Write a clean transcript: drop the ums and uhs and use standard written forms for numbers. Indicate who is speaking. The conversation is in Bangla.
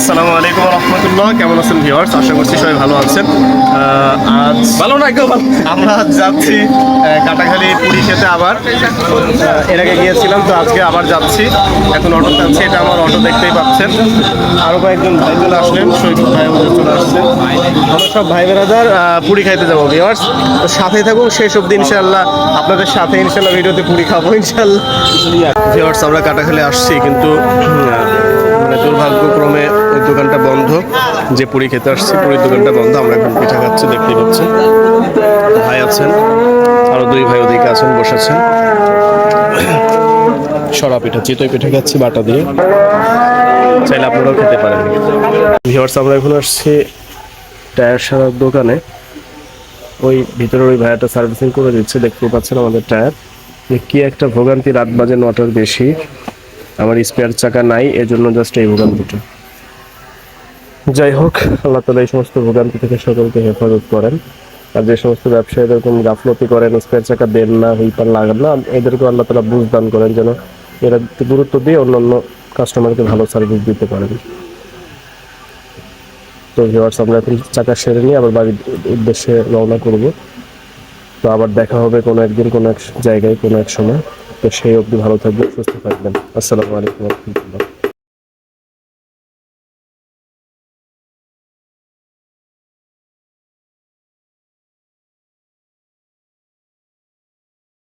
Speaker 1: আসসালামু আলাইকুম রহমতুল্লাহ। কেমন আছেন ভিউয়ার্স? আশা করছি সবাই ভালো আছেন। আজ
Speaker 2: ভালো না কেউ ভালো।
Speaker 1: আমরা যাচ্ছি কাটাখালী পুরী খেতে আবার। এর আগে গিয়েছিলাম, তো আজকে আবার যাচ্ছি। এখন অটো যাচ্ছে, এটা আমার অটো দেখতেই পাচ্ছেন। আরও কয়েকজন ভাই চলে আসলেন, সৈকত ভাই ওদের চলে আসছে। আমরা সব ভাই বেড়াদার পুরী খাইতে যাবো ভিউয়ার্স। তো সাথে থাকুন শেষ অবধি, ইনশাল্লাহ আপনাদের সাথে ইনশাল্লাহ ভিডিওতে পুরী খাবো ইনশাল্লাহ। ভিউয়ার্স আমরা কাটাখালী আসছি, কিন্তু মানে দুর্ভাগ্যক্রমে ওই দোকানটা বন্ধ। যে পুরী খেতে আসছি পুরীর দোকানটা বন্ধ। আমরা এখন পিঠা খাচ্ছি, দেখতেই পাচ্ছেন। ভাই আছেন, আরো দুই ভাই ওদিকে আছেন, বসেছেন। সরা পিঠা, চিতই পিঠা খাচ্ছি বাটা দিয়ে, চাইলে আপনারাও খেতে পারেন। ভিউয়ার্স আমরা এখন আসছি টায়ার সারার দোকানে। ওই ভিতরে ওই ভাইয়াটা সার্ভিসিং করে দিচ্ছে, দেখতেই পাচ্ছেন আমাদের টায়ার। কি একটা ভোগান্তি, রাত বাজে 9টার বেশি, আমার স্পেয়ার চাকা নাই, এজন্য জাস্ট এই ভোগান্তিটা। যাই হোক, আল্লাহ তাআলা এই সমস্ত ভোগান্তি থেকে সকলকে হেফাজত করেন। আর যে সমস্ত ব্যবসায়ী এরকম গাফলতি করেন, স্পেয়ার চাকা দেন না, হুইপার লাগান না, এদেরকে আল্লাহ তাআলা বুঝ দান করেন, যেন এরা গুরুত্ব দিয়ে অন্যান্য কাস্টমারকে ভালো সার্ভিস দিতে পারেন। তো ভিউয়ার্স আমরা এখন চাকা সেরে নিয়ে আবার বাড়ির উদ্দেশ্যে রওনা করব। তো আবার দেখা হবে কোনো একদিন, কোনো এক জায়গায়, কোনো এক সময়। তো সেই অবধি ভালো থাকবেন, সুস্থ থাকবেন। আসসালামু আলাইকুম ওয়া রাহমাতুল্লাহ।